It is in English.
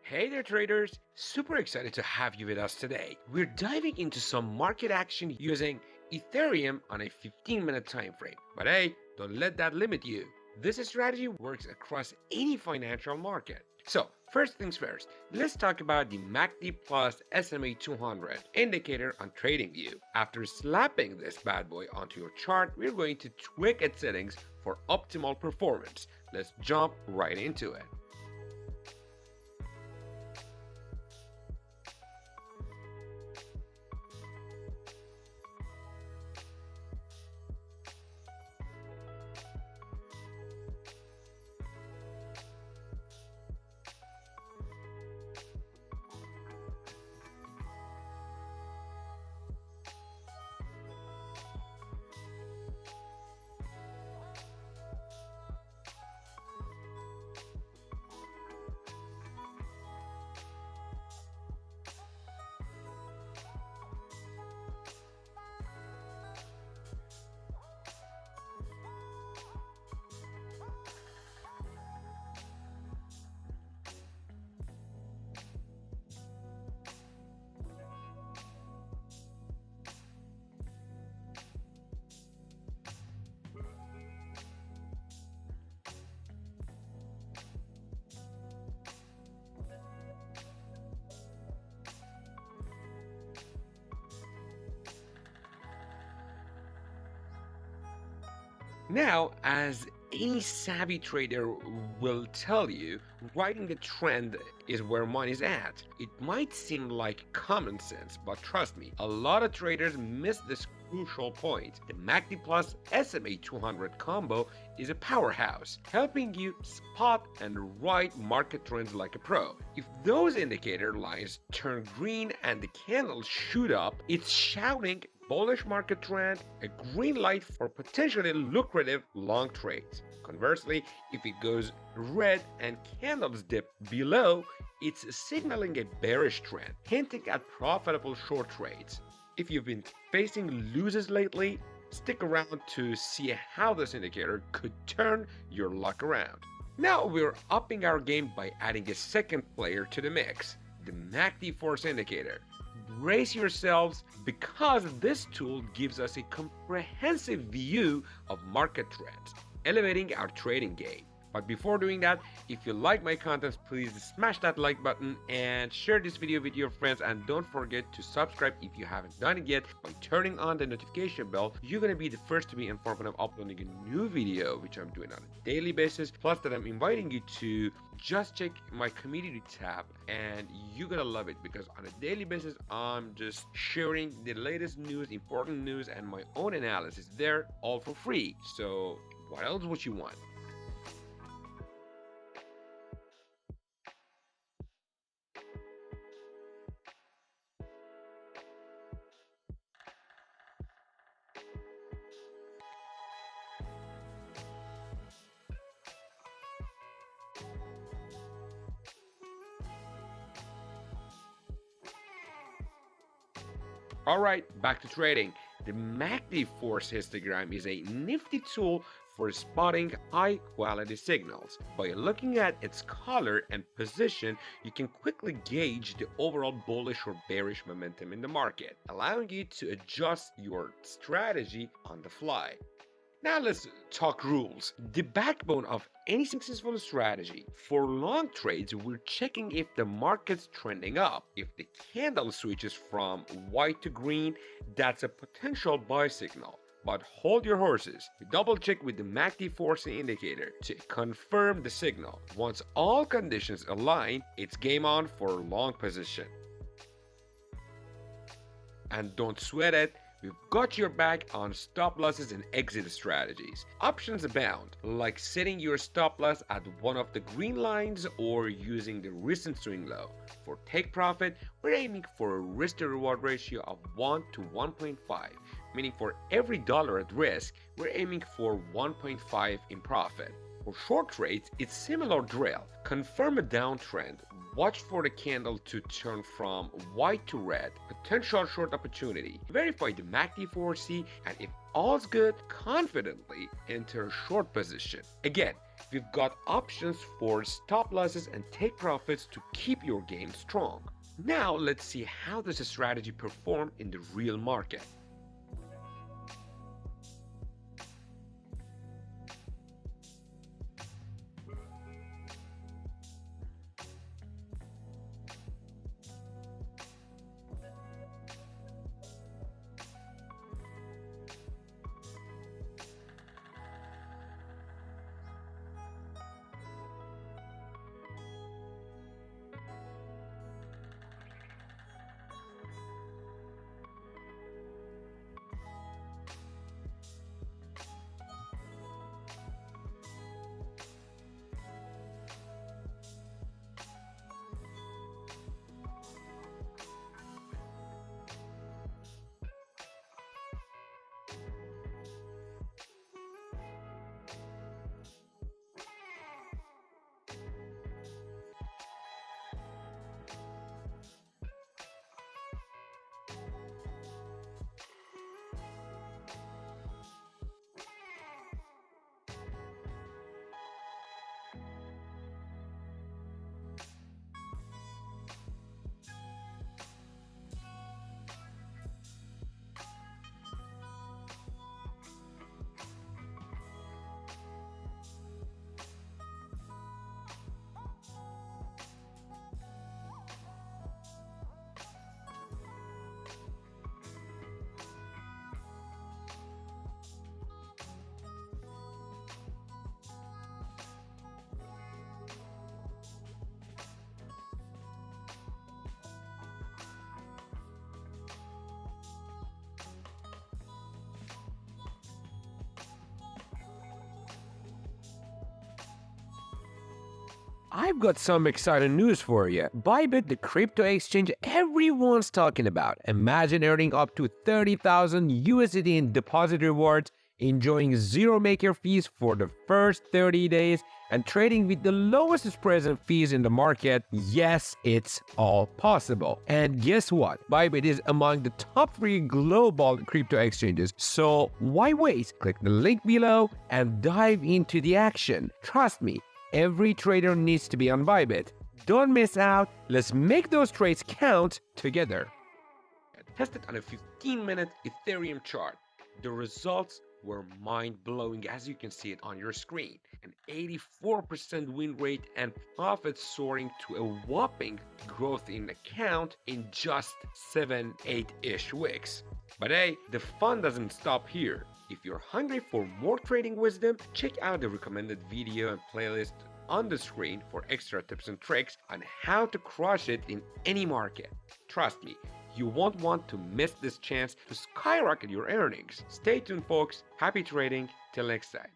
Hey there, traders! Super excited to have you with us today. We're diving into some market action using Ethereum on a 15-minute time frame. But hey, don't let that limit you. This strategy works across any financial market. So, first things first, let's talk about the MACD plus SMA 200 indicator on TradingView. After slapping this bad boy onto your chart, we're going to tweak its settings for optimal performance. Let's jump right into it. Now, as any savvy trader will tell you, riding the trend is where money's at. It might seem like common sense, but trust me, a lot of traders miss this crucial point. The MACD plus SMA 200 combo is a powerhouse, helping you spot and ride market trends like a pro. If those indicator lines turn green and the candles shoot up, it's shouting bullish market trend, a green light for potentially lucrative long trades. Conversely, if it goes red and candles dip below, it's signaling a bearish trend, hinting at profitable short trades. If you've been facing losses lately, stick around to see how this indicator could turn your luck around. Now we're upping our game by adding a second player to the mix, the MACD Force Indicator. Brace yourselves because this tool gives us a comprehensive view of market trends, elevating our trading game. But before doing that, if you like my content, please smash that like button and share this video with your friends, and don't forget to subscribe if you haven't done it yet. By turning on the notification bell, you're gonna be the first to be informed when I'm uploading a new video, which I'm doing on a daily basis. Plus that I'm inviting you to just check my community tab, and you're gonna love it because on a daily basis I'm just sharing the latest news, important news, and my own analysis there, all for free. So what else would you want? Alright, back to trading. The MACD Force histogram is a nifty tool for spotting high quality signals. By looking at its color and position, you can quickly gauge the overall bullish or bearish momentum in the market, allowing you to adjust your strategy on the fly. Now let's talk rules. The backbone of any successful strategy. For long trades, we're checking if the market's trending up. If the candle switches from white to green, that's a potential buy signal. But hold your horses. We double check with the MACD Force Indicator to confirm the signal. Once all conditions align, it's game on for a long position. And don't sweat it. We've got your back on stop losses and exit strategies. Options abound, like setting your stop loss at one of the green lines or using the recent swing low. For take profit, we're aiming for a risk to reward ratio of 1 to 1.5, meaning for every dollar at risk, we're aiming for 1.5 in profit. For short trades, it's similar drill. Confirm a downtrend. Watch for the candle to turn from white to red, potential short opportunity. Verify the MACD 4C, and if all's good, confidently enter a short position. Again, we've got options for stop losses and take profits to keep your game strong. Now let's see how this strategy performs in the real market. I've got some exciting news for you. Bybit, the crypto exchange everyone's talking about. Imagine earning up to 30,000 USD in deposit rewards, enjoying zero maker fees for the first 30 days, and trading with the lowest spreads and fees in the market. Yes, it's all possible. And guess what? Bybit is among the top 3 global crypto exchanges. So why wait? Click the link below and dive into the action. Trust me, every trader needs to be on Bybit. Don't miss out. Let's make those trades count together. Tested on a 15-minute Ethereum chart. The results were mind-blowing, as you can see it on your screen. An 84% win rate and profits soaring to a whopping growth in account in just 7-8-ish weeks. But hey, the fun doesn't stop here. If you're hungry for more trading wisdom, check out the recommended video and playlist on the screen for extra tips and tricks on how to crush it in any market. Trust me, you won't want to miss this chance to skyrocket your earnings. Stay tuned, folks. Happy trading. Till next time.